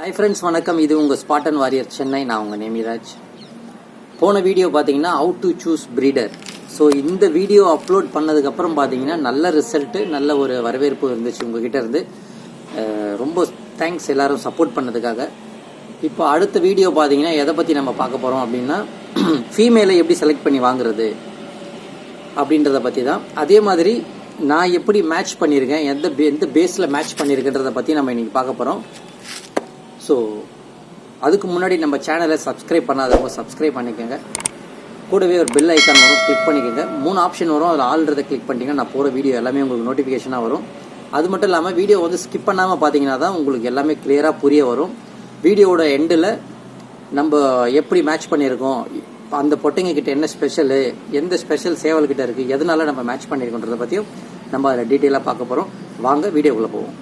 Hi friends, வணக்கம். இது உங்கள் ஸ்பாட்டன் வாரியர் சென்னை. நான் உங்கள் நேமிராஜ். போன வீடியோ பார்த்தீங்கன்னா how to choose breeder. So இந்த வீடியோ அப்லோட் பண்ணதுக்கப்புறம் பார்த்தீங்கன்னா நல்ல ரிசல்ட்டு, நல்ல ஒரு வரவேற்பு இருந்துச்சு உங்ககிட்ட இருந்து. ரொம்ப தேங்க்ஸ் எல்லாரும் சப்போர்ட் பண்ணதுக்காக. இப்போ அடுத்த வீடியோ பார்த்தீங்கன்னா எதை பற்றி நம்ம பார்க்க போகிறோம் அப்படின்னா, ஃபீமேலை எப்படி செலக்ட் பண்ணி வாங்குறது அப்படின்றத பற்றி தான். அதே மாதிரி நான் எப்படி மேட்ச் பண்ணியிருக்கேன், எந்த பேஸில் மேட்ச் பண்ணியிருக்கேன்றதை பற்றி நம்ம இன்றைக்கி பார்க்க போகிறோம். ஸோ அதுக்கு முன்னாடி நம்ம சேனலை சப்ஸ்கிரைப் பண்ணாதவங்க சப்ஸ்கிரைப் பண்ணிக்கோங்க. கூடவே ஒரு பெல் ஐக்கான் வரும், கிளிக் பண்ணிக்கோங்க. 3 ஆப்ஷன் வரும், அதில் ஆல்ரெடி கிளிக் பண்ணிட்டீங்கன்னா நான் போகிற வீடியோ எல்லாமே உங்களுக்கு நோட்டிஃபிகேஷனாக வரும். அது மட்டும் இல்லாமல் வீடியோ வந்து ஸ்கிப் பண்ணாமல் பார்த்தீங்கன்னா தான் உங்களுக்கு எல்லாமே கிளியராக புரிய வரும். வீடியோவோட எண்டில் நம்ம எப்படி மேட்ச் பண்ணியிருக்கோம், அந்த பொட்டைங்க கிட்ட என்ன ஸ்பெஷலு, எந்த ஸ்பெஷல் சேவல்கிட்ட இருக்குது, எதனால நம்ம மேட்ச் பண்ணியிருக்கோன்றதை பற்றியும் நம்ம அதில் டீட்டெயிலாக பார்க்க போகிறோம். வாங்க வீடியோக்குள்ளே போவோம்.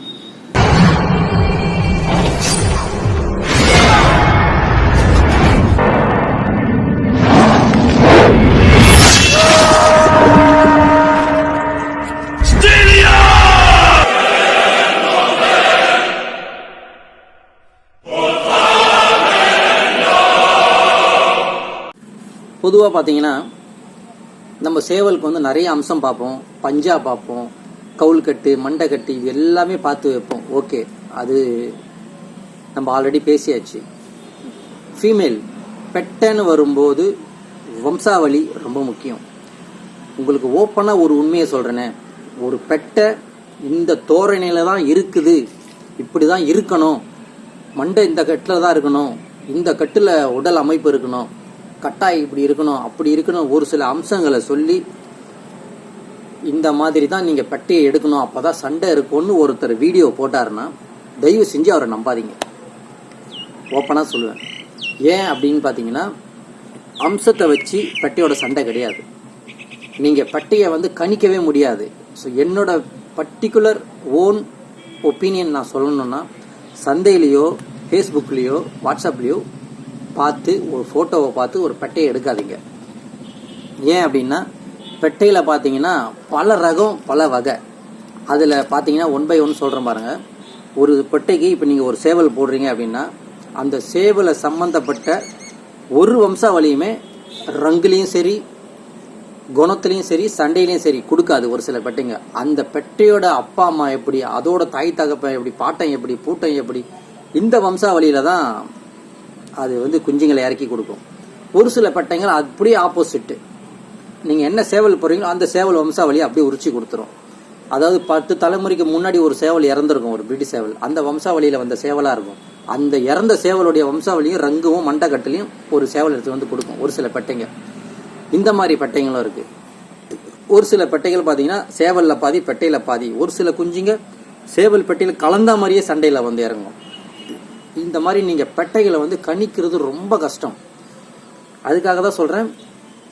பொதுவாக பார்த்தீங்கன்னா நம்ம சேவலுக்கு வந்து நிறைய அம்சம் பார்ப்போம். பஞ்சா பார்ப்போம், கவுல் கட்டு, மண்டை கட்டு, இது எல்லாமே பார்த்து வைப்போம். ஓகே, அது நம்ம ஆல்ரெடி பேசியாச்சு. ஃபீமேல் பெட்டைன்னு வரும்போது வம்சாவளி ரொம்ப முக்கியம். உங்களுக்கு ஓப்பனாக ஒரு உண்மையை சொல்கிறேனே, ஒரு பெட்டை இந்த தோரணையில் தான் இருக்குது, இப்படி தான் இருக்கணும், மண்டை இந்த கட்டில் தான் இருக்கணும், இந்த கட்டில் உடல் அமைப்பு இருக்கணும், கட்டாய் இப்படி இருக்கணும், அப்படி இருக்கணும், ஒரு சில அம்சங்களை சொல்லி இந்த மாதிரி தான் நீங்கள் பெட்டையை எடுக்கணும், அப்போ தான் சண்டை இருக்கும்னு ஒருத்தர் வீடியோ போட்டாருன்னா தயவு செஞ்சு அவரை நம்பாதீங்க. ஓப்பனாக சொல்லுவேன். ஏன் அப்படின்னு பார்த்தீங்கன்னா, அம்சத்தை வச்சு பெட்டையோட சண்டை கிடையாது. நீங்கள் பெட்டையை வந்து கணிக்கவே முடியாது. ஸோ என்னோட பர்டிகுலர் ஓன் ஒப்பீனியன் நான் சொல்லணும்னா, சந்தையிலையோ ஃபேஸ்புக்லேயோ வாட்ஸ்அப்லேயோ பார்த்து ஒரு ஃபோட்டோவை பார்த்து ஒரு பெட்டையை எடுக்காதீங்க. ஏன் அப்படின்னா, பெட்டையில் பார்த்தீங்கன்னா பல ரகம், பல வகை. அதில் பார்த்தீங்கன்னா 1 by 1 சொல்கிறேன் பாருங்கள். ஒரு பெட்டைக்கு இப்போ நீங்கள் ஒரு சேவல் போடுறீங்க அப்படின்னா, அந்த சேவலை சம்மந்தப்பட்ட ஒரு வம்சாவளியுமே ரங்குலேயும் சரி, குணத்துலேயும் சரி, சண்டையிலையும் சரி கொடுக்காது ஒரு சில பெட்டைங்க. அந்த பெட்டையோட அப்பா அம்மா எப்படி, அதோட தாய் தகப்பன் எப்படி, பாட்டம் எப்படி, பூட்டம் எப்படி, இந்த வம்சாவளியில் தான் அது வந்து குஞ்சுங்களை இறக்கி கொடுக்கும். ஒரு சில பெட்டைங்கள் அப்படியே ஆப்போசிட்டு. நீங்கள் என்ன சேவல் போடுறீங்களோ அந்த சேவல் வம்சாவளியை அப்படியே உரிச்சு கொடுத்துரும். அதாவது 10 தலைமுறைக்கு முன்னாடி ஒரு சேவல் இறந்துருக்கும், ஒரு பிரிட்டிஷ் சேவல், அந்த வம்சாவளியில் வந்த சேவலாக இருக்கும். அந்த இறந்த சேவலுடைய வம்சாவளியும் ரங்குவும் மண்டக்கட்டிலையும் ஒரு சேவல் எடுத்து வந்து கொடுக்கும் ஒரு சில பெட்டைங்க. இந்த மாதிரி பெட்டைங்களும் இருக்குது. ஒரு சில பெட்டைகள் பார்த்தீங்கன்னா சேவலில் பாதி பெட்டையில் பாதி. ஒரு சில குஞ்சுங்க சேவல் பெட்டையில் கலந்த மாதிரியே சண்டையில் வந்து இறங்கும். இந்த மாதிரி நீங்கள் பெட்டைகளை வந்து கணிக்கிறது ரொம்ப கஷ்டம். அதுக்காக தான் சொல்கிறேன்,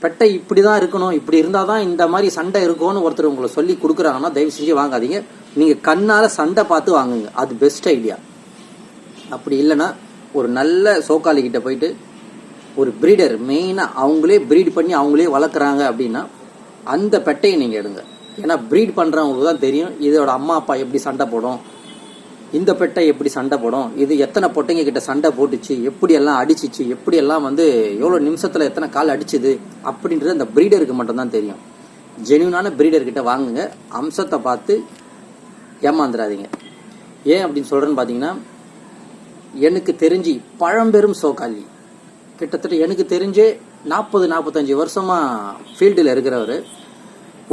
பெட்டை இப்படி தான் இருக்கணும், இப்படி இருந்தால் தான் இந்த மாதிரி சண்டை இருக்கும்னு ஒருத்தர் உங்களை சொல்லி கொடுக்குறாங்கன்னா தயவு செஞ்சு வாங்காதீங்க. நீங்கள் கண்ணால் சண்டை பார்த்து வாங்குங்க, அது பெஸ்ட் ஐடியா. அப்படி இல்லைன்னா ஒரு நல்ல சோக்காளிக்கிட்ட போயிட்டு ஒரு ப்ரீடர், மெயினாக அவங்களே ப்ரீட் பண்ணி அவங்களே வளர்க்குறாங்க அப்படின்னா அந்த பெட்டையை நீங்கள் எடுங்க. ஏன்னா ப்ரீட் பண்ணுறவங்களுக்கு தான் தெரியும் இதோட அம்மா அப்பா எப்படி சண்டை போடும், இந்த பெட்டை எப்படி சண்டை போடும், இது எத்தனை பொட்டைங்க கிட்ட சண்டை போட்டுச்சு, எப்படியெல்லாம் அடிச்சிச்சு, எப்படியெல்லாம் வந்து எவ்வளோ நிமிஷத்தில் எத்தனை கால் அடிச்சுது அப்படின்றது அந்த ப்ரீடருக்கு மட்டும்தான் தெரியும். ஜென்யூனான ப்ரீடர்கிட்ட வாங்குங்க, அம்சத்தை பார்த்து ஏமாந்துடாதீங்க. ஏன் அப்படின்னு சொல்கிறேன்னு பார்த்தீங்கன்னா, எனக்கு தெரிஞ்சு பழம்பெரும் சோக்காளி, கிட்டத்தட்ட எனக்கு தெரிஞ்சே 40-45 வருஷமாக ஃபீல்டில் இருக்கிறவர்,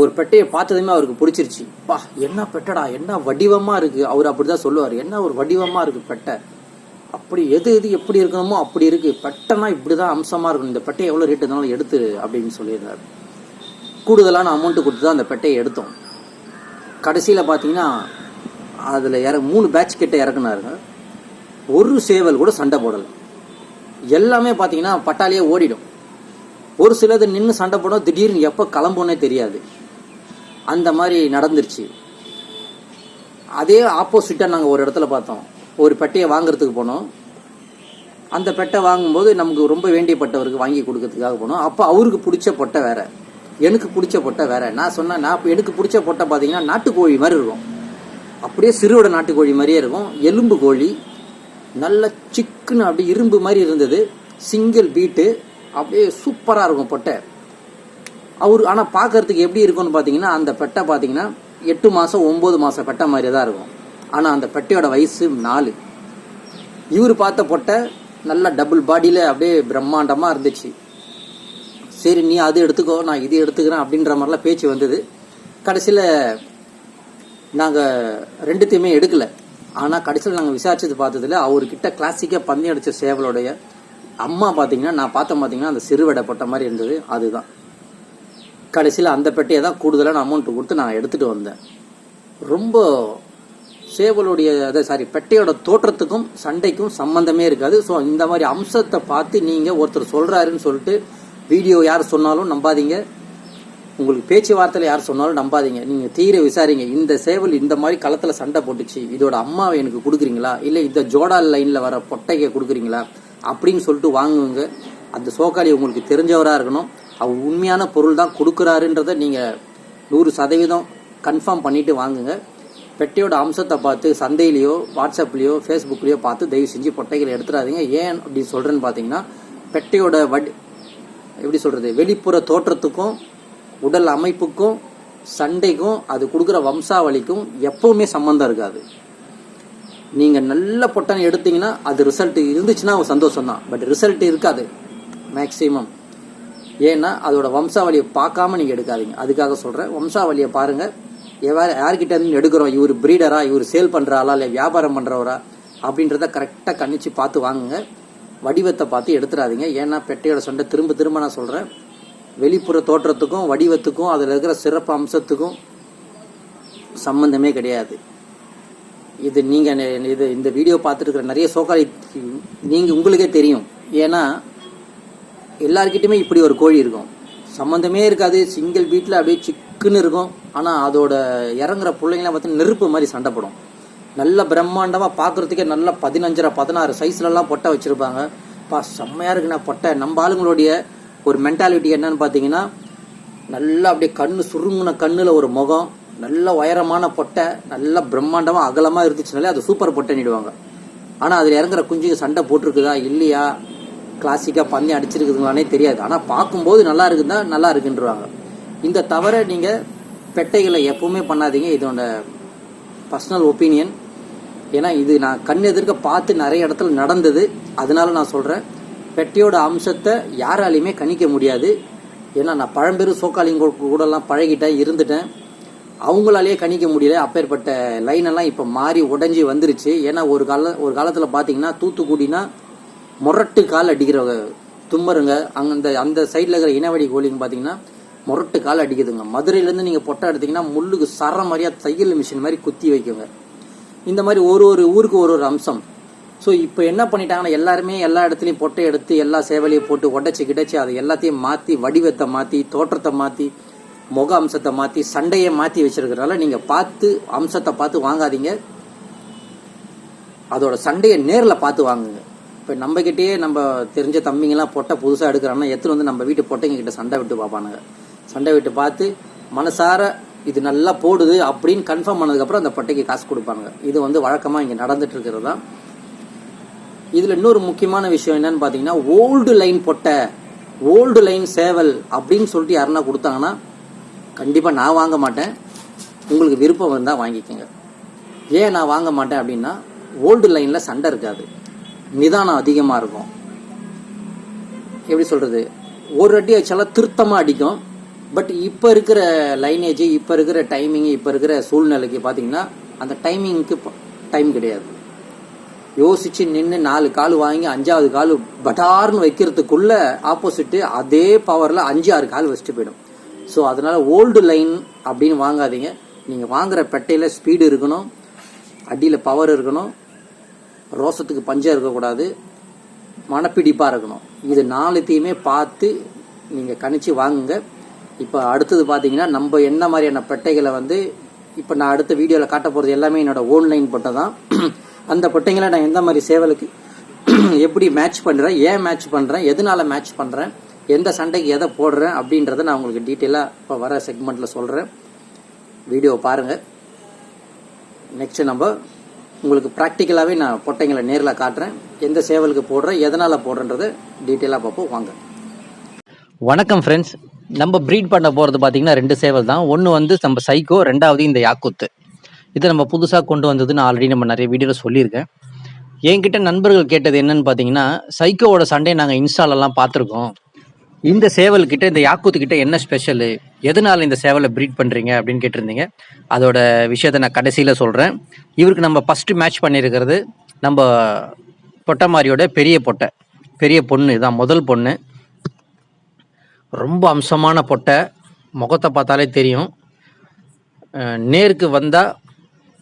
ஒரு பெட்டையை பார்த்ததுமே அவருக்கு பிடிச்சிருச்சு. பா, என்ன பெட்டடா, என்ன வடிவமாக இருக்குது. அவர் அப்படி தான் சொல்லுவார், என்ன ஒரு வடிவமாக இருக்குது பெட்டை, அப்படி எது எப்படி இருக்கணுமோ அப்படி இருக்குது, பெட்டைனா இப்படி தான் அம்சமாக இருக்கணும், இந்த பெட்டையை எவ்வளோ ரேட்டு இருந்தாலும் எடுத்து அப்படின்னு சொல்லியிருந்தார். கூடுதலான அமௌண்ட்டு கொடுத்து தான் அந்த பெட்டையை எடுத்தோம். கடைசியில் பார்த்தீங்கன்னா அதில் 3 பேட்ச் கிட்ட இறக்குனாருங்க. ஒரு சேவல் கூட சண்டை போடலை. எல்லாமே பார்த்தீங்கன்னா பட்டாலேயே ஓடிடும். ஒரு சிலது நின்று சண்டை போடும், திடீர்னு எப்போ கிளம்புனே தெரியாது. அந்த மாதிரி நடந்துருச்சு. அதே ஆப்போசிட்டாக நாங்கள் ஒரு இடத்துல பார்த்தோம். ஒரு பெட்டையை வாங்குறதுக்கு போனோம். அந்த பெட்டை வாங்கும்போது நமக்கு ரொம்ப வேண்டியப்பட்டவருக்கு வாங்கி கொடுக்கறதுக்காக போனோம். அப்போ அவருக்கு பிடிச்ச பொட்டை வேற, எனக்கு பிடிச்ச பொட்டை வேற. நான் சொன்னேன், எனக்கு பிடிச்ச பொட்டை பார்த்தீங்கன்னா நாட்டுக்கோழி மாதிரி இருக்கும், அப்படியே சிறுவட நாட்டுக்கோழி மாதிரியே இருக்கும், எலும்பு கோழி, நல்ல சிக்குன்னு அப்படியே இரும்பு மாதிரி இருந்தது. சிங்கிள் பீட்டு, அப்படியே சூப்பராக இருக்கும் பொட்டை. ஆனால் பார்க்கறதுக்கு எப்படி இருக்கும்னு பார்த்தீங்கன்னா, அந்த பெட்டை பார்த்தீங்கன்னா 8 மாதம் 9 மாதம் பெட்டை மாதிரி தான் இருக்கும். ஆனால் அந்த பெட்டையோட வயசு 4. இவர் பார்த்த பொட்டை நல்லா டபுள் பாடியில் அப்படியே பிரம்மாண்டமாக இருந்துச்சு. சரி, நீ அது எடுத்துக்கோ, நான் இது எடுத்துக்கிறேன் அப்படின்ற மாதிரிலாம் பேச்சு வந்தது. கடைசியில் நாங்கள் 2த்தையுமே எடுக்கலை. ஆனால் கடைசியில் நாங்கள் விசாரிச்சது பார்த்ததில் அவர்கிட்ட கிளாசிக்காக பந்தி அடித்த சேவலோடைய அம்மா பார்த்தீங்கன்னா, நான் பார்த்தீங்கன்னா அந்த சிறுவடை பொட்டை மாதிரி இருந்தது. அதுதான் கடைசியில் அந்த பெட்டையை தான் கூடுதலான அமௌண்ட்டு கொடுத்து நான் எடுத்துகிட்டு வந்தேன். ரொம்ப சேவலுடைய பெட்டையோட தோற்றத்துக்கும் சண்டைக்கும் சம்பந்தமே இருக்காது. ஸோ இந்த மாதிரி அம்சத்தை பார்த்து நீங்கள் ஒருத்தர் சொல்கிறாருன்னு சொல்லிட்டு வீடியோ யார் சொன்னாலும் நம்பாதீங்க, உங்களுக்கு பேச்சுவார்த்தையில் யார் சொன்னாலும் நம்பாதீங்க. நீங்கள் தீர விசாரிங்க. இந்த சேவல் இந்த மாதிரி களத்தில் சண்டை போட்டுச்சு, இதோட அம்மாவை எனக்கு கொடுக்குறீங்களா, இல்லை இந்த ஜோடால் லைனில் வர பொட்டையை கொடுக்குறீங்களா அப்படின்னு சொல்லிட்டு வாங்குவங்க. அந்த சோக்காளி உங்களுக்கு தெரிஞ்சவராக இருக்கணும். அவர் உண்மையான பொருள் தான் கொடுக்குறாருன்றதை நீங்கள் 100% கன்ஃபார்ம் பண்ணிவிட்டு வாங்குங்க. பெட்டையோட அம்சத்தை பார்த்து சந்தையிலையோ வாட்ஸ்அப்லேயோ ஃபேஸ்புக்லேயோ பார்த்து தயவு செஞ்சு பொட்டைகளை எடுத்துடாதீங்க. ஏன் அப்படின்னு சொல்கிறேன்னு பார்த்தீங்கன்னா, பெட்டையோட எப்படி சொல்கிறது, வெளிப்புற தோற்றத்துக்கும் உடல் அமைப்புக்கும் சண்டைக்கும் அது கொடுக்குற வம்சாவளிக்கும் எப்பவுமே சம்மந்தம் இருக்காது. நீங்கள் நல்ல பொட்டனை எடுத்தீங்கன்னா அது ரிசல்ட் இருந்துச்சுன்னா சந்தோஷம் தான், பட் ரிசல்ட் இருக்காது மேக்சிமம். ஏன்னா அதோட வம்சாவளியை பார்க்காம நீங்கள் எடுக்காதீங்க. அதுக்காக சொல்கிறேன், வம்சாவளியை பாருங்கள். யார்கிட்ட இருந்து எடுக்கிறோம், இவர் ப்ரீடரா, இவர் சேல் பண்ணுறாளா, இல்லை வியாபாரம் பண்ணுறவரா அப்படின்றத கரெக்டாக கணிச்சு பார்த்து வாங்குங்க. வடிவத்தை பார்த்து எடுத்துடாதீங்க. ஏன்னா பெட்டையோட சண்டை திரும்ப நான் சொல்கிறேன், வெளிப்புற தோற்றத்துக்கும் வடிவத்துக்கும் அதில் இருக்கிற சிறப்பு அம்சத்துக்கும் சம்பந்தமே கிடையாது. இது நீங்கள் இந்த வீடியோ பார்த்துட்டு இருக்கிற நிறைய சோக்காளி உங்களுக்கே தெரியும். ஏன்னா எல்லார்கிட்டையுமே இப்படி ஒரு கோழி இருக்கும், சம்மந்தமே இருக்காது, சிங்கிள் பீட்டில் அப்படியே சிக்குன்னு இருக்கும். ஆனால் அதோட இறங்குற பிள்ளைங்களாம் பார்த்து நெருப்பு மாதிரி சண்டைப்படும். நல்ல பிரம்மாண்டமாக பார்க்குறதுக்கே நல்ல 15 16 சைஸ்லலாம் பொட்டை வச்சுருப்பாங்க. செம்மையாக இருக்குண்ணா பொட்டை. நம்ம ஆளுங்களுடைய ஒரு மென்டாலிட்டி என்னன்னு பார்த்தீங்கன்னா, நல்லா அப்படியே கண்ணு சுருங்கின கண்ணில் ஒரு முகம், நல்ல உயரமான பொட்டை, நல்ல பிரம்மாண்டமாக அகலமாக இருந்துச்சுனாலே அது சூப்பர் பொட்டைன்னிடுவாங்க. ஆனால் அதில் இறங்குற குஞ்சுக்கு சண்டை போட்டிருக்குதா இல்லையா, கிளாசிக்காக பந்தயம் அடிச்சிருக்குதுங்களானே தெரியாது. ஆனால் பார்க்கும்போது நல்லா இருக்குதா, நல்லா இருக்குன்றாங்க. இந்த தவிர நீங்கள் பெட்டைகளை எப்பவுமே பண்ணாதீங்க. இதோட பர்சனல் ஒப்பீனியன். ஏன்னா இது நான் கண் எதிர்க்க பார்த்து நிறைய இடத்துல நடந்தது. அதனால நான் சொல்கிறேன், பெட்டையோட அம்சத்தை யாராலையுமே கணிக்க முடியாது. ஏன்னா நான் பழம்பெரும் சோக்காளிங்க கூடலாம் பழகிட்டேன், இருந்துட்டேன். அவங்களாலேயே கணிக்க முடியல. அப்பேற்பட்ட லைனெல்லாம் இப்போ மாறி உடஞ்சி வந்துருச்சு. ஏன்னா ஒரு காலத்தில் பார்த்தீங்கன்னா தூத்துக்குடினா முரட்டு கால் அடிக்கிற தும்மருங்க. அந்த சைடில் இருக்கிற இனவடி கோழிங்க பார்த்தீங்கன்னா முரட்டு கால் அடிக்குதுங்க. மதுரையிலேருந்து நீங்கள் பொட்டை எடுத்தீங்கன்னா முள்ளுக்கு சர மாதிரியாக தையல் மிஷின் மாதிரி குத்தி வைக்குங்க. இந்த மாதிரி ஒரு ஊருக்கு ஒரு அம்சம். ஸோ இப்போ என்ன பண்ணிட்டாங்கன்னா, எல்லாருமே எல்லா இடத்துலையும் பொட்டை எடுத்து எல்லா சேவலையும் போட்டு உடச்சி கிடச்சி அதை எல்லாத்தையும் மாற்றி, வடிவத்தை மாற்றி, தோற்றத்தை மாற்றி, முக அம்சத்தை மாற்றி, சண்டையை மாற்றி வச்சிருக்கிறதால நீங்கள் பார்த்து அம்சத்தை பார்த்து வாங்காதீங்க. அதோட சண்டையை நேரில் பார்த்து வாங்குங்க. இப்போ நம்மகிட்டயே நம்ம தெரிஞ்ச தம்பிங்கெல்லாம் பொட்டை புதுசாக எடுக்கிறாங்கன்னா எடுத்துகிட்டு வந்து நம்ம வீட்டு பொட்டைங்க கிட்ட சண்டை விட்டு பார்ப்பானுங்க. சண்டை விட்டு பார்த்து மனசார இது நல்லா போடுது அப்படின்னு கன்ஃபார்ம் பண்ணதுக்கப்புறம் அந்த பொட்டைக்கு காசு கொடுப்பாங்க. இது வழக்கமாக இங்கே நடந்துட்டு இருக்கிறது தான். இதில் இன்னொரு முக்கியமான விஷயம் என்னன்னு பார்த்தீங்கன்னா, ஓல்டு லைன் பொட்டை, ஓல்டு லைன் சேவல் அப்படின்னு சொல்லிட்டு யாருன்னா கொடுத்தாங்கன்னா கண்டிப்பாக நான் வாங்க மாட்டேன். உங்களுக்கு விருப்பம் இருந்தால் வாங்கிக்கோங்க. ஏன் நான் வாங்க மாட்டேன் அப்படின்னா, ஓல்டு லைனில் சண்டை இருக்காது, நிதானம் அதிகமாக இருக்கும். எப்படி சொல்கிறது, ஒரு அடி வச்சாலும் திருத்தமாக அடிக்கும். பட் இப்போ இருக்கிற லைனேஜ், இப்போ இருக்கிற டைமிங்கு, இப்போ இருக்கிற சூழ்நிலைக்கு பார்த்தீங்கன்னா அந்த டைமிங்க்கு டைம் கிடையாது. யோசிச்சு நின்று 4 கால் வாங்கி 5வது கால் பட்டார்னு வைக்கிறதுக்குள்ள ஆப்போசிட்டு அதே பவரில் 5-6 கால் வச்சுட்டு போயிடும். ஸோ அதனால ஓல்டு லைன் அப்படின்னு வாங்காதீங்க. நீங்கள் வாங்குற பெட்டையில் ஸ்பீடு இருக்கணும், அடியில் பவர் இருக்கணும், ரோசத்துக்கு பஞ்சம் இருக்கக்கூடாது, மனப்பிடிப்பாக இருக்கணும். இது 4த்தையுமே பார்த்து நீங்கள் கணிச்சு வாங்குங்க. இப்போ அடுத்தது பார்த்தீங்கன்னா, நம்ம என்ன மாதிரியான பெட்டைகளை இப்போ நான் அடுத்த வீடியோவில் காட்ட போகிறது எல்லாமே என்னோட ஓன்லைன் பொட்டை தான். அந்த பொட்டைங்களை நான் எந்த மாதிரி சேவலுக்கு எப்படி மேட்ச் பண்ணுறேன், ஏன் மேட்ச் பண்ணுறேன், எதனால மேட்ச் பண்ணுறேன், எந்த சண்டைக்கு எதை போடுறேன் அப்படின்றத நான் உங்களுக்கு டீட்டெயிலாக இப்போ வர செக்மெண்ட்டில் சொல்கிறேன். வீடியோ பாருங்கள். நெக்ஸ்ட் நம்ம உங்களுக்கு ப்ராக்டிக்கலாகவே நான் பொட்டைங்களை நேரில் காட்டுறேன். எந்த சேவலுக்கு போடுறேன், எதனால் போடுறன்றதை டீட்டெயிலாக பார்ப்போம் வாங்க. வணக்கம் ஃப்ரெண்ட்ஸ். நம்ம ப்ரீட் பண்ண போகிறது பார்த்தீங்கன்னா 2 சேவல் தான். ஒன்று வந்து நம்ம சைக்கோ, 2வது இந்த யாக்குத்து. இதை நம்ம புதுசாக கொண்டு வந்ததுன்னு ஆல்ரெடி நம்ம நிறைய வீடியோவில் சொல்லியிருக்கேன். என்கிட்ட நண்பர்கள் கேட்டது என்னன்னு பார்த்தீங்கன்னா, சைக்கோவோட சண்டையை நாங்கள் இன்ஸ்டாலெல்லாம் பார்த்துருக்கோம். இந்த சேவல்கிட்ட இந்த யாக்குத்துக்கிட்ட என்ன ஸ்பெஷலு, எதனால் இந்த சேவலை ப்ரீட் பண்ணுறீங்க அப்படின்னு கேட்டிருந்தீங்க. அதோட விஷயத்தை நான் கடைசியில் சொல்கிறேன். இவருக்கு நம்ம ஃபஸ்ட்டு மேட்ச் பண்ணியிருக்கிறது நம்ம பொட்டை மாதிரியோட பெரிய பொண்ணு இதான் முதல் பொண்ணு. ரொம்ப அம்சமான பொட்டை, முகத்தை பார்த்தாலே தெரியும். நேருக்கு வந்தால்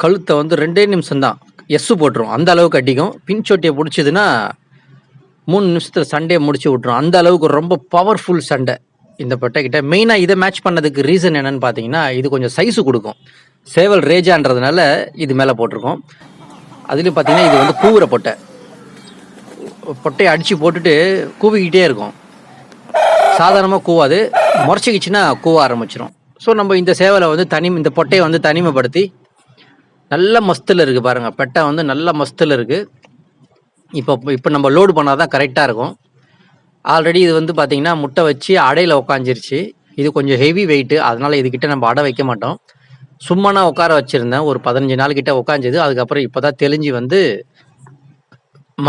கழுத்தை வந்து 2 நிமிஷம்தான் எஸ்ஸு போட்டுரும், அந்த அளவுக்கு அடிக்கும். பின்சொட்டியை பிடிச்சதுன்னா 3 நிமிஷத்தில் சண்டையை முடிச்சு விட்ரும். அந்த அளவுக்கு ரொம்ப பவர்ஃபுல் சண்டை இந்த பொட்டைக்கிட்ட. மெயினாக இதை மேட்ச் பண்ணதுக்கு ரீசன் என்னன்னு பார்த்தீங்கன்னா, இது கொஞ்சம் சைஸு கொடுக்கும். சேவல் ரேஜான்றதுனால இது மேலே போட்டிருக்கோம். அதுலேயும் பார்த்தீங்கன்னா இது வந்து கூவுற பொட்டையை அடித்து போட்டுட்டு கூவிக்கிட்டே இருக்கும். சாதாரணமாக கூவாது, முறைச்சிக்கிச்சுன்னா கூவ ஆரம்பிச்சிடும். ஸோ நம்ம இந்த சேவலை வந்து இந்த பொட்டையை வந்து தனிமைப்படுத்தி நல்ல மஸ்தில் இருக்குது பாருங்கள். பெட்டை வந்து நல்ல மஸ்தில் இருக்குது. இப்போ நம்ம லோடு பண்ணால் தான் கரெக்டாக இருக்கும். ஆல்ரெடி இது வந்து பார்த்திங்கன்னா முட்டை வச்சு அடையில் உக்காஞ்சிருச்சு. இது கொஞ்சம் ஹெவி வெயிட்டு, அதனால் இதுக்கிட்ட நம்ம அடை வைக்க மாட்டோம். சும்மானா உட்கார வச்சுருந்தேன். ஒரு 15 நாள் கிட்ட உட்காந்துது. அதுக்கப்புறம் இப்போ தான் தெளிஞ்சு வந்து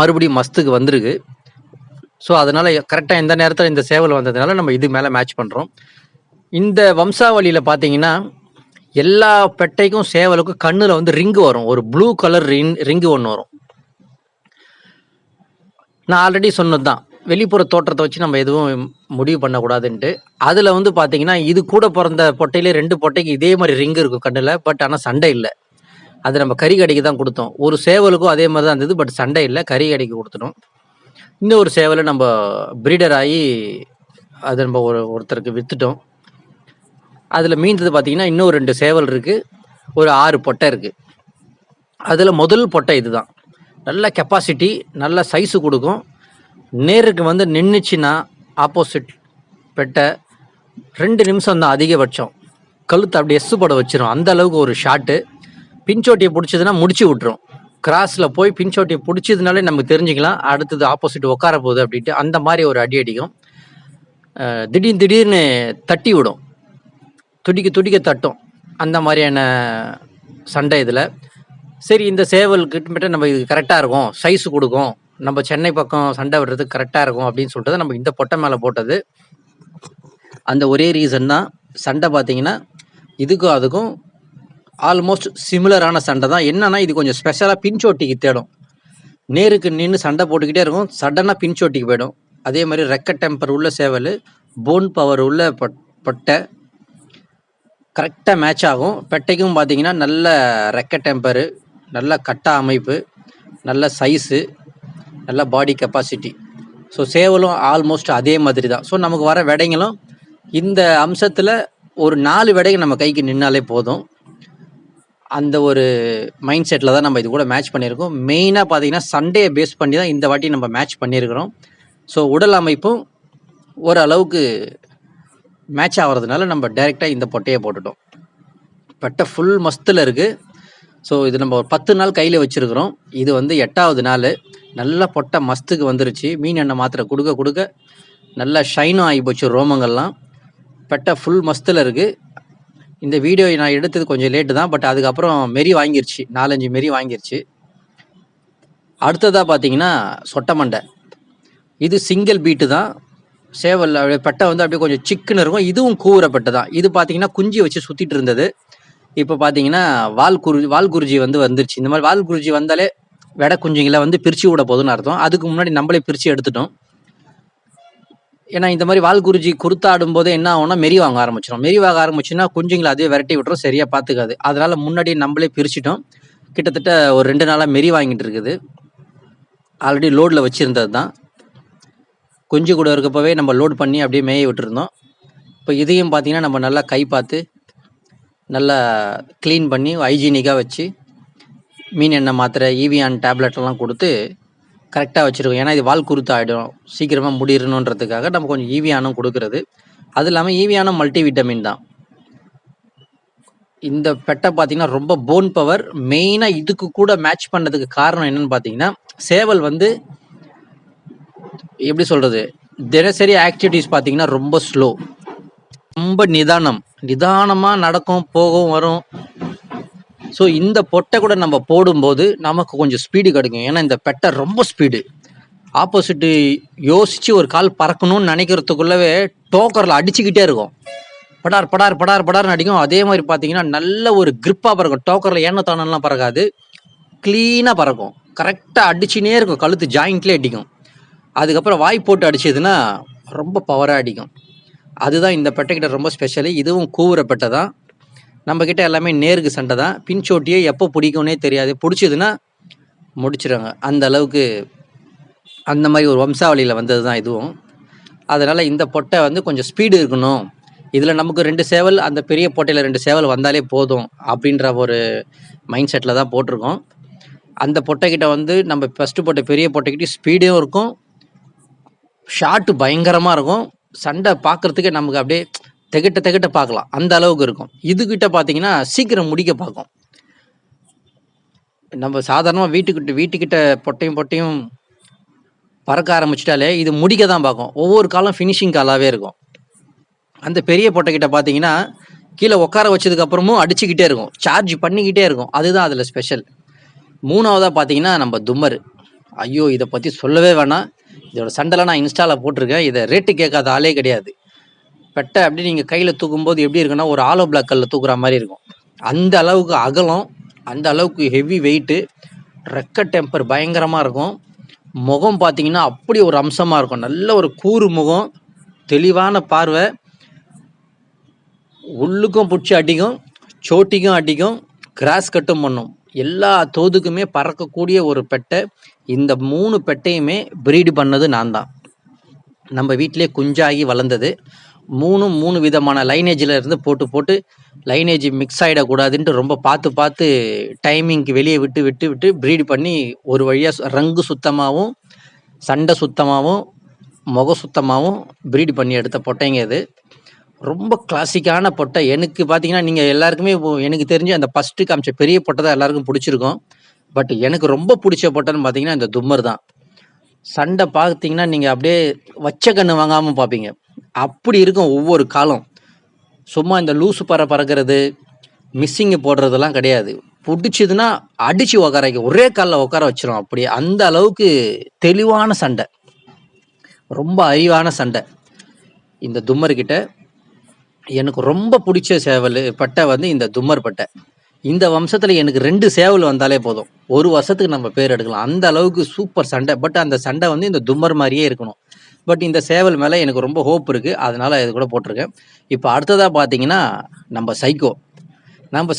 மறுபடியும் மஸ்துக்கு வந்திருக்கு. ஸோ அதனால் கரெக்டாக இந்த நேரத்தில் இந்த சேவல் வந்ததுனால நம்ம இது மேலே மேட்ச் பண்ணுறோம். இந்த வம்சாவளியில் பார்த்தீங்கன்னா எல்லா பெட்டைக்கும் சேவலுக்கும் கண்ணில் வந்து ரிங்கு வரும். ஒரு ப்ளூ கலர் ரிங்கு ஒன்று வரும். நான் ஆல்ரெடி சொன்னது தான், வெளிப்புற தோற்றத்தை வச்சு நம்ம எதுவும் முடிவு பண்ணக்கூடாதுன்ட்டு. அதில் வந்து பார்த்தீங்கன்னா இது கூட பிறந்த பொட்டையிலே 2 பொட்டைக்கு இதே மாதிரி ரிங்கு இருக்கும் கண்ணில். பட் ஆனால் சண்டை இல்லை. அது நம்ம கறி கடைக்கு தான் கொடுத்தோம். ஒரு சேவலுக்கும் அதே மாதிரி தான் இருந்தது, பட் சண்டை இல்லை, கறி கடைக்கு கொடுத்துட்டோம். இன்னொரு சேவலை நம்ம ப்ரீடர் ஆகி அதை நம்ம ஒருத்தருக்கு விற்றுட்டோம். அதில் மீந்தது பார்த்தீங்கன்னா இன்னும் 2 சேவல் இருக்குது, ஒரு 6 பொட்டை இருக்குது. அதில் முதல் பொட்டை இது தான். நல்ல கெப்பாசிட்டி, நல்ல சைஸு கொடுக்கும். நேருக்கு வந்து நின்றுச்சுன்னா ஆப்போசிட் பெட்டை 2 நிமிஷம் தான் அதிகபட்சம். கழுத்தை அப்படி எஸ்ஸு போட வச்சிரும், அந்த அளவுக்கு ஒரு ஷாட்டு. பின்சோட்டியை பிடிச்சதுன்னா முடிச்சு விட்டுரும். கிராஸில் போய் பின்சோட்டியை பிடிச்சதுனாலே நமக்கு தெரிஞ்சுக்கலாம் அடுத்தது ஆப்போசிட் உட்கார போகுது அப்படின்ட்டு. அந்த மாதிரி ஒரு அடி அடிக்கும். திடீர்னு தட்டி விடும், துடிக்க தட்டும். அந்த மாதிரியான சண்டை இதில். சரி, இந்த சேவல்கிட்ட நம்ம இது கரெக்டாக இருக்கும், சைஸு கொடுக்கும், நம்ம சென்னை பக்கம் சண்டை விடுறதுக்கு கரெக்டாக இருக்கும் அப்படின்னு சொல்லிட்டு நம்ம இந்த பொட்டை மேலே போட்டது. அந்த ஒரே ரீசன் தான். சண்டை பார்த்தீங்கன்னா இதுக்கும் அதுக்கும் ஆல்மோஸ்ட் சிமிலரான சண்டை தான். என்னன்னா இது கொஞ்சம் ஸ்பெஷலாக பின்சோட்டிக்கு தேடும். நேருக்கு நின்று சண்டை போட்டுக்கிட்டே இருக்கும், சடனாக பின்சோட்டிக்கு போயிடும். அதே மாதிரி ரெக்க டெம்பர் உள்ள சேவல், போன் பவர் உள்ள பொட்டை கரெக்டாக மேட்ச் ஆகும். பெட்டைக்கும் பார்த்தீங்கன்னா நல்ல ரெக்க டெம்பரு, நல்ல கட்டா அமைப்பு, நல்ல சைஸு, நல்ல பாடி கெப்பாசிட்டி. ஸோ சேவலும் ஆல்மோஸ்ட் அதே மாதிரி தான். ஸோ நமக்கு வர விடைங்களும் இந்த அம்சத்தில் ஒரு 4 விடைகள் நம்ம கைக்கு நின்னாலே போதும். அந்த ஒரு மைண்ட் செட்டில் தான் நம்ம இது கூட மேட்ச் பண்ணியிருக்கோம். மெயினாக பார்த்தீங்கன்னா சண்டையை பேஸ் பண்ணி தான் இந்த வாட்டி நம்ம மேட்ச் பண்ணியிருக்கிறோம். ஸோ உடல் அமைப்பும் ஓரளவுக்கு மேட்ச் ஆகிறதுனால நம்ம டைரெக்டாக இந்த பொட்டையை போட்டுட்டோம். பெட்டை ஃபுல் மஸ்தில் இருக்குது. ஸோ இது நம்ம ஒரு 10 நாள் கையில் வச்சுருக்கிறோம். இது வந்து 8வது நாள். நல்ல பொட்டை மஸ்துக்கு வந்துருச்சு. மீன் எண்ணெய் மாத்திரை கொடுக்க நல்லா ஷைனும் ஆகி போச்சு ரோமங்கள்லாம். பெட்டை ஃபுல் மஸ்தில் இருக்குது. இந்த வீடியோ நான் எடுத்தது கொஞ்சம் லேட்டு தான், பட் அதுக்கப்புறம் மெரி வாங்கிருச்சு, 4-5 மெரி வாங்கிருச்சு. அடுத்ததாக பார்த்தீங்கன்னா சொட்டை மண்டை. இது சிங்கிள் பீட்டு தான். சேவல் பெட்டை வந்து அப்படியே கொஞ்சம் சிக்குன்னு இருக்கும். இதுவும் கூவுற பெட்டை தான். இது பார்த்தீங்கன்னா குஞ்சு வச்சு சுற்றிட்டு இருந்தது. இப்போ பார்த்தீங்கன்னா வால்குருஜி வந்துருச்சு. இந்த மாதிரி வால்குருஜி வந்தாலே வெடை குஞ்சுங்களை வந்து பிரித்து விட போதுன்னு அர்த்தம். அதுக்கு முன்னாடி நம்மளே பிரித்து எடுத்துட்டோம். ஏன்னா இந்த மாதிரி வால்குருஜி குறுத்தாடும் போது என்ன ஆகும்னா மெரி வாங்க ஆரம்பிச்சுன்னா குஞ்சுங்களை அதே விரட்டி விட்டுரும், சரியாக பார்த்துக்காது. அதனால் முன்னாடி நம்மளே பிரிச்சிட்டோம். கிட்டத்தட்ட ஒரு 2 நாளாக மெரி வாங்கிட்டு இருக்குது. ஆல்ரெடி லோடில் வச்சுருந்தது தான். குஞ்சு கூட இருக்கப்பவே நம்ம லோட் பண்ணி அப்படியே மேய விட்டுருந்தோம். இப்போ இதையும் பார்த்தீங்கன்னா நம்ம நல்லா கை பார்த்து நல்லா க்ளீன் பண்ணி ஹைஜீனிக்காக வச்சு மீன் எண்ணெய் மாத்திரை, ஈவியான் டேப்லெட்லாம் கொடுத்து கரெக்டாக வச்சுருக்கோம். ஏன்னா இது வால் குருத்து ஆகிடும், சீக்கிரமாக முடியணுன்றதுக்காக நம்ம கொஞ்சம் ஈவியானும் கொடுக்குறது. அது இல்லாமல் ஈவியானும் மல்டி விட்டமின் தான். இந்த பெட்டை பார்த்தீங்கன்னா ரொம்ப போன் பவர். மெயினாக இதுக்கு கூட மேட்ச் பண்ணதுக்கு காரணம் என்னன்னு பார்த்தீங்கன்னா, சேவல் வந்து எப்படி சொல்றது, தினசரி ஆக்டிவிட்டிஸ் பார்த்தீங்கன்னா ரொம்ப ஸ்லோ, ரொம்ப நிதானமாக நடக்கும், போகும், வரும். ஸோ இந்த பொட்டை கூட நம்ம போடும்போது நமக்கு கொஞ்சம் ஸ்பீடு கிடைக்கும். ஏன்னா இந்த பெட்டை ரொம்ப ஸ்பீடு. ஆப்போசிட்டு யோசிச்சு ஒரு கால் பறக்கணும்னு நினைக்கிறதுக்குள்ளவே டோக்கரில் அடிச்சுக்கிட்டே இருக்கும். படார் படார் படார் படார்னு அடிக்கும். அதே மாதிரி பார்த்தீங்கன்னா நல்ல ஒரு கிரிப்பாக பறக்கும். டோக்கரில் ஏன தானெல்லாம் பறக்காது, க்ளீனாக பறக்கும். கரெக்டாக அடிச்சுனே இருக்கும், கழுத்து ஜாயிண்ட்லேயே அடிக்கும். அதுக்கப்புறம் வாய் போட்டு அடிச்சதுன்னா ரொம்ப பவராக அடிக்கும். அதுதான் இந்த பெட்டைக்கிட்ட ரொம்ப ஸ்பெஷலு. இதுவும் கூவுற பெட்டை தான். நம்மக்கிட்ட எல்லாமே நேருக்கு சண்டை தான். பின்சோட்டியே எப்போ பிடிக்கும்னே தெரியாது, பிடிச்சதுன்னா முடிச்சிடுவாங்க. அந்த அளவுக்கு அந்த மாதிரி ஒரு வம்சாவளியில் வந்தது தான் இதுவும். அதனால் இந்த பொட்டை வந்து கொஞ்சம் ஸ்பீடு இருக்கணும். இதில் நமக்கு 2 சேவல், அந்த பெரிய பொட்டையில் 2 சேவல் வந்தாலே போதும் அப்படின்ற ஒரு மைண்ட் செட்டில் தான் போட்டிருக்கோம். அந்த பொட்டைக்கிட்ட வந்து நம்ம ஃபஸ்ட்டு போட்ட பெரிய பொட்டைக்கிட்ட ஸ்பீடும் இருக்கும், ஷாட்டு பயங்கரமாக இருக்கும். சண்டை பார்க்குறதுக்கே நமக்கு அப்படியே திகட்ட பார்க்கலாம், அந்த அளவுக்கு இருக்கும். இதுகிட்ட பார்த்தீங்கன்னா சீக்கிரம் முடிக்க பார்க்கும். நம்ம சாதாரணமாக வீட்டுக்கிட்ட பொட்டையும் பறக்க ஆரம்பிச்சிட்டாலே இது முடிக்க தான் பார்க்கும். ஒவ்வொரு காலம் ஃபினிஷிங் காலாகவே இருக்கும். அந்த பெரிய பொட்டைக்கிட்ட பார்த்தீங்கன்னா கீழே உட்கார வச்சதுக்கப்புறமும் அடிச்சுக்கிட்டே இருக்கும், சார்ஜ் பண்ணிக்கிட்டே இருக்கும். அதுதான் அதில் ஸ்பெஷல். 3வதாக பார்த்தீங்கன்னா நம்ம தும்மர். ஐயோ, இதை பற்றி சொல்லவே வேணாம். இதோட சண்டைலாம் நான் இன்ஸ்டாவில் போட்டிருக்கேன். இதை ரேட்டு கேட்காத ஆளே கிடையாது. பெட்டை அப்படி நீங்கள் கையில் தூக்கும்போது எப்படி இருக்குன்னா ஒரு ஆலோ பிளாக் கல்லில் தூக்குற மாதிரி இருக்கும். அந்த அளவுக்கு அகலம், அந்த அளவுக்கு ஹெவி வெயிட்டு, ரெக்க டெம்பர் பயங்கரமாக இருக்கும். முகம் பார்த்தீங்கன்னா அப்படி ஒரு அம்சமாக இருக்கும். நல்ல ஒரு கூறு முகம், தெளிவான பார்வை, உள்ளுக்கும் பிடிச்சி அடிக்கும், சோட்டிக்கும் அடிக்கும், கிராஸ் கட்டும் பண்ணும். எல்லா தோதுக்குமே பறக்கக்கூடிய ஒரு பெட்டை. இந்த 3 பெட்டையுமே ப்ரீடு பண்ணது நான் தான். நம்ம வீட்டிலே குஞ்சாகி வளர்ந்தது. 3 விதமான லைனேஜில் இருந்து போட்டு லைனேஜ் மிக்ஸ் ஆகிடக்கூடாதுன்ட்டு ரொம்ப பார்த்து டைமிங்க்கு வெளியே விட்டு ப்ரீடு பண்ணி ஒரு வழியாக ரங்கு சுத்தமாகவும் சண்டை சுத்தமாகவும் முக சுத்தமாகவும் ப்ரீடு பண்ணி எடுத்த பொட்டைங்க இது. ரொம்ப கிளாசிக்கான பொட்டை. எனக்கு பார்த்தீங்கன்னா நீங்கள் எல்லாருக்குமே எனக்கு தெரிஞ்சு அந்த ஃபஸ்ட்டு காமிச்ச பெரிய பொட்டை தான் எல்லாருக்கும் பிடிச்சிருக்கும். பட் எனக்கு ரொம்ப பிடிச்ச பொட்டைன்னு பார்த்தீங்கன்னா இந்த தும்மர் தான். சண்டை பார்த்தீங்கன்னா நீங்கள் அப்படியே வச்ச கண்ணு வாங்காமல் பார்ப்பீங்க, அப்படி இருக்கும் ஒவ்வொரு காலம். சும்மா இந்த லூசு பறக்கிறது, மிஸ்ஸிங்கு போடுறதெல்லாம் கிடையாது. பிடிச்சதுன்னா அடித்து ஒரே காலில் உட்கார வச்சிரும். அப்படியே அந்த அளவுக்கு தெளிவான சண்டை, ரொம்ப அறிவான சண்டை. இந்த தும்மர்கிட்ட எனக்கு ரொம்ப பிடிச்ச சேவல் பட்டை வந்து இந்த தும்மர் பட்டை. இந்த வம்சத்தில் எனக்கு 2 சேவல் வந்தாலே போதும், ஒரு வருஷத்துக்கு நம்ம பேர் எடுக்கலாம். அந்த அளவுக்கு சூப்பர் சண்டை. பட் அந்த சண்டை வந்து இந்த தும்மர் மாதிரியே இருக்கணும். பட் இந்த சேவல் மேலே எனக்கு ரொம்ப ஹோப் இருக்குது, அதனால் இது கூட போட்டிருக்கேன். இப்போ அடுத்ததாக பார்த்தீங்கன்னா நம்ம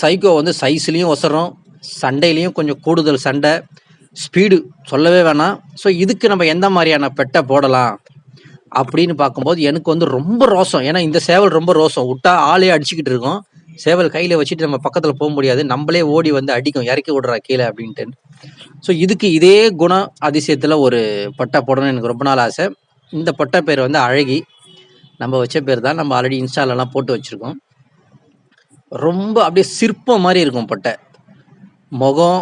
சைக்கோ வந்து சைஸ்லேயும் ஒசரம், சண்டையிலையும் கொஞ்சம் கூடுதல் சண்டை, ஸ்பீடு சொல்லவே வேணாம். ஸோ இதுக்கு நம்ம எந்த மாதிரியான பெட்டை போடலாம் அப்படின்னு பார்க்கும்போது எனக்கு வந்து ரொம்ப ரோசம். ஏன்னா இந்த சேவல் ரொம்ப ரோசம், விட்டா ஆளே அடிச்சுக்கிட்டு இருக்கும். சேவல் கையில் வச்சுட்டு நம்ம பக்கத்தில் போக முடியாது, நம்மளே ஓடி வந்து அடிக்கும், இறக்கி விடுறா கீழே அப்படின்ட்டு. ஸோ இதுக்கு இதே குணம் அதிசயத்தில் ஒரு பட்டை போடணும்னு எனக்கு ரொம்ப நாள் ஆசை. இந்த பட்டை பேர் வந்து அழகி, நம்ம வச்ச பேர் தான். நம்ம ஆல்ரெடி இன்ஸ்டாலெலாம் போட்டு வச்சுருக்கோம். ரொம்ப அப்படியே சிற்பம் மாதிரி இருக்கும் பட்டை. முகம்,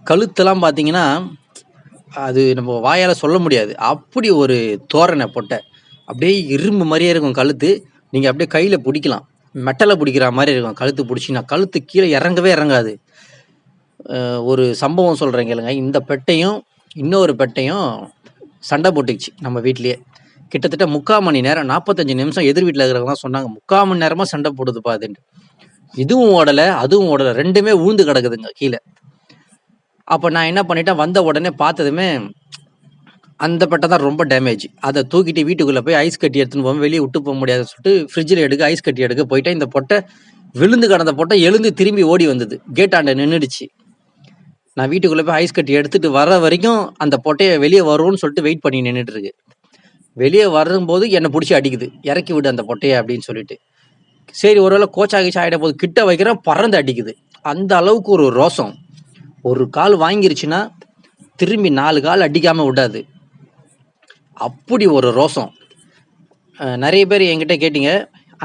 கழுத்தெல்லாம் பார்த்தீங்கன்னா அது நம்ம வாயால் சொல்ல முடியாது, அப்படி ஒரு தோரணை பொட்டை. அப்படியே இரும்பு மாதிரியே இருக்கும் கழுத்து. நீங்கள் அப்படியே கையில் பிடிக்கலாம், மெட்டலை பிடிக்கிற மாதிரி இருக்கும் கழுத்து. பிடிச்சிங்கன்னா கழுத்து கீழே இறங்கவே இறங்காது. ஒரு சம்பவம் சொல்கிறேன் கேளுங்க. இந்த பெட்டையும் இன்னொரு பெட்டையும் சண்டை போட்டுக்குச்சு நம்ம வீட்லேயே. கிட்டத்தட்ட 3/4 மணி நேரம், 45 நிமிஷம். எதிர் வீட்டில் இருக்கிறவங்களாம் சொன்னாங்க 3/4 மணி நேரமாக சண்டை போடுதுப்பா அதுன்ட்டு. இதுவும் ஓடலை, அதுவும் ஓடலை, 2மே உழுந்து கிடக்குதுங்க கீழே. அப்போ நான் என்ன பண்ணிட்டேன், வந்த உடனே பார்த்ததுமே அந்த பெட்டை தான் ரொம்ப டேமேஜ். அதை தூக்கிட்டு வீட்டுக்குள்ளே போய் ஐஸ் கட்டி எடுத்துன்னு போவோம், வெளியே விட்டு போக முடியாதுன்னு சொல்லிட்டு ஃப்ரிட்ஜில் ஐஸ் கட்டி எடுக்க போயிட்டேன். இந்த பொட்டை விழுந்து கிடந்த பொட்டை எழுந்து திரும்பி ஓடி வந்தது, கேட்டாண்ட நின்றுடுச்சு. நான் வீட்டுக்குள்ளே போய் ஐஸ் கட்டி எடுத்துகிட்டு வர வரைக்கும் அந்த பொட்டையை வெளியே வரும்னு சொல்லிட்டு வெயிட் பண்ணி நின்றுட்டு இருக்கு. வெளியே வரும்போது என்னை பிடிச்சி அடிக்குது, இறக்கி விடு அந்த பொட்டையை அப்படின்னு சொல்லிட்டு. சரி, ஒருவேளை கோச்சாகிச்சு ஆகிட போது கிட்ட வைக்கிறேன், பறந்து அடிக்குது. அந்த அளவுக்கு ஒரு ரோசம். ஒரு கால் வாங்கிருச்சுன்னா திரும்பி 4 கால் அடிக்காமல் விடாது, அப்படி ஒரு ரோசம். நிறைய பேர் என்கிட்ட கேட்டீங்க,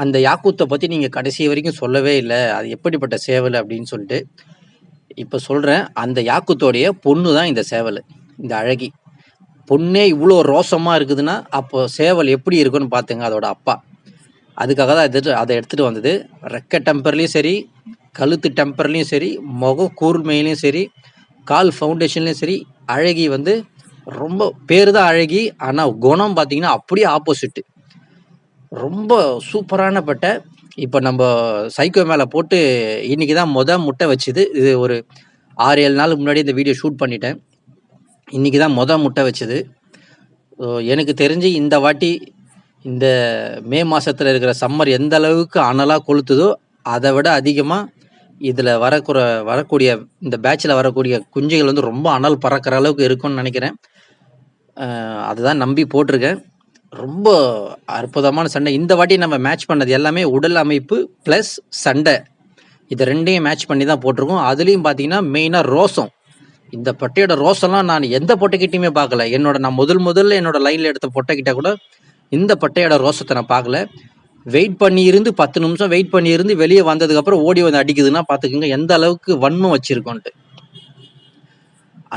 அந்த யாக்கூத்தை பற்றி நீங்கள் கடைசி வரைக்கும் சொல்லவே இல்லை, அது எப்படிப்பட்ட சேவல் அப்படின்னு சொல்லிட்டு. இப்போ சொல்கிறேன், அந்த யாக்கூத்தோடைய பொண்ணு தான் இந்த சேவல், இந்த அழகி. பொண்ணே இவ்வளோ ரோசமாக இருக்குதுன்னா அப்போ சேவல் எப்படி இருக்குன்னு பார்த்துங்க அதோட அப்பா. அதுக்காக தான் அதை எடுத்துகிட்டு வந்தது. ரெக்க டெம்பர்லேயும் சரி, கழுத்து டெம்பர்லேயும் சரி, முகம் கூர்மையிலையும் சரி, கால் ஃபவுண்டேஷன்லேயும் சரி, அழகி வந்து ரொம்ப பேர் தான் அழகி, ஆனால் குணம் பார்த்தீங்கன்னா அப்படியே ஆப்போசிட்டு. ரொம்ப சூப்பரான பட்டை. இப்போ நம்ம சைக்கோ மேலே போட்டு இன்னைக்கு தான் முட்டை வச்சுது. இது ஒரு 6-7 நாளுக்கு முன்னாடி இந்த வீடியோ ஷூட் பண்ணிட்டேன். இன்னைக்கு தான் முட்டை வச்சுது. எனக்கு தெரிஞ்சு இந்த வாட்டி இந்த மே மாதத்தில் இருக்கிற சம்மர் எந்த அளவுக்கு அனலாக கொளுத்துதோ அதை விட அதிகமாக இதில் வரக்கூடிய இந்த பேட்சில் வரக்கூடிய குஞ்சுகள் வந்து ரொம்ப அனல் பறக்கிற அளவுக்கு இருக்கும்னு நினைக்கிறேன். அதுதான் நம்பி போட்டிருக்கேன். ரொம்ப அற்புதமான சண்டை. இந்த வாட்டி நம்ம மேட்ச் பண்ணது எல்லாமே உடல் அமைப்பு ப்ளஸ் சண்டை, இதை ரெண்டையும் மேட்ச் பண்ணி தான் போட்டிருக்கோம். அதுலேயும் பார்த்தீங்கன்னா மெயினாக ரோசம். இந்த பொட்டையோட ரோசம்லாம் நான் எந்த பொட்டைக்கிட்டையுமே பார்க்கல. நான் முதல்ல என்னோட லைனில் எடுத்த பொட்டைக்கிட்ட கூட இந்த பொட்டையோட ரோசத்தை நான் பார்க்கல. வெயிட் பண்ணி இருந்து 10 நிமிஷம் வெயிட் பண்ணி இருந்து வெளியே வந்ததுக்கப்புறம் ஓடி வந்து அடிக்குதுன்னா பார்த்துக்குங்க எந்த அளவுக்கு வன்மம் வச்சுருக்கோன்ட்டு.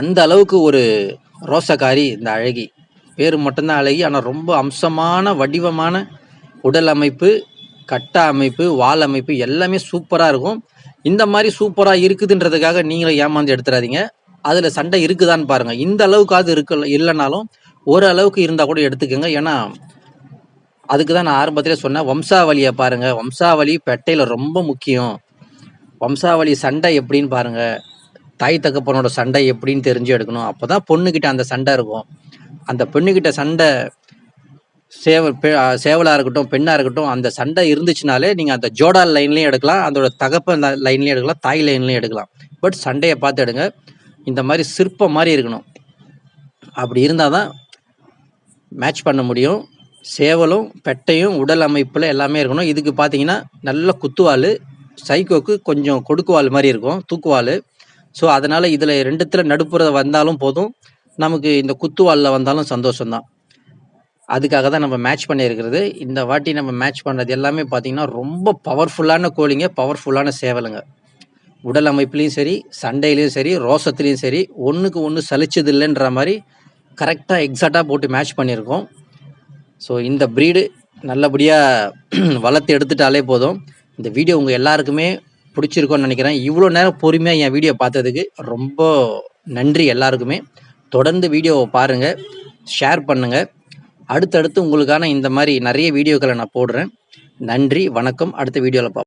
அந்த அளவுக்கு ஒரு ரோசக்காரி இந்த அழகி. பேர் மட்டும்தான் அழகி, ஆனால் ரொம்ப அம்சமான வடிவமான உடல் அமைப்பு, கட்ட அமைப்பு, வால் அமைப்பு எல்லாமே சூப்பராக இருக்கும். இந்த மாதிரி சூப்பராக இருக்குதுன்றதுக்காக நீங்களும் ஏமாந்து எடுத்துடாதீங்க. அதில் சண்டை இருக்குதான்னு பாருங்கள். இந்த அளவுக்காவது இல்லைனாலும் ஓரளவுக்கு இருந்தால் கூட எடுத்துக்கோங்க. ஏன்னா அதுக்கு தான் நான் ஆரம்பத்திலே சொன்னேன், வம்சாவளியை பாருங்கள். வம்சாவளி பெட்டையில் ரொம்ப முக்கியம். வம்சாவளி சண்டை எப்படின்னு பாருங்கள். தாய் தகப்பனோட சண்டை எப்படின்னு தெரிஞ்சு எடுக்கணும். அப்போ தான் பொண்ணுக்கிட்ட அந்த சண்டை இருக்கும். அந்த பெண்ணுக்கிட்ட சண்டை சேவலாக இருக்கட்டும், பெண்ணாக இருக்கட்டும், அந்த சண்டை இருந்துச்சுனாலே நீங்கள் அந்த ஜோடால் லைன்லேயும் எடுக்கலாம், அதோட தகப்பன் லைன்லேயும் எடுக்கலாம், தாய் லைன்லேயும் எடுக்கலாம். பட் சண்டையை பார்த்து எடுங்க. இந்த மாதிரி சிற்பம் மாதிரி இருக்கணும். அப்படி இருந்தால் தான் மேட்ச் பண்ண முடியும். சேவலும் பெட்டையும் உடல் அமைப்பில் எல்லாமே இருக்கணும். இதுக்கு பார்த்தீங்கன்னா நல்ல குத்துவால், சைக்கோக்கு கொஞ்சம் கொடுக்குவால் மாதிரி இருக்கும், தூக்குவால். ஸோ அதனால் இதில் ரெண்டுத்தில் நடுப்புற வந்தாலும் போதும், நமக்கு இந்த குத்துவாலில் வந்தாலும் சந்தோஷம்தான். அதுக்காக தான் நம்ம மேட்ச் பண்ணியிருக்கிறது. இந்த வாட்டி நம்ம மேட்ச் பண்ணுறது எல்லாமே பார்த்தீங்கன்னா ரொம்ப பவர்ஃபுல்லான கோழிங்க, பவர்ஃபுல்லான சேவலுங்க. உடல் அமைப்புலேயும் சரி, சண்டையிலையும் சரி, ரோசத்துலேயும் சரி, ஒன்றுக்கு ஒன்று சலிச்சது இல்லைன்ற மாதிரி கரெக்டாக எக்ஸாக்டாக போட்டு மேட்ச் பண்ணியிருக்கோம். ஸோ இந்த ப்ரீடு நல்லபடியாக வளர்த்து எடுத்துட்டாலே போதும். இந்த வீடியோ உங்கள் எல்லாருக்குமே பிடிச்சிருக்கோன்னு நினைக்கிறேன். இவ்வளோ நேரம் பொறுமையாக என் வீடியோ பார்த்ததுக்கு ரொம்ப நன்றி எல்லாருக்குமே. தொடர்ந்து வீடியோவை பாருங்கள், ஷேர் பண்ணுங்கள். அடுத்தடுத்து உங்களுக்கான இந்த மாதிரி நிறைய வீடியோக்களை நான் போடுறேன். நன்றி, வணக்கம். அடுத்த வீடியோவில் பார்ப்போம்.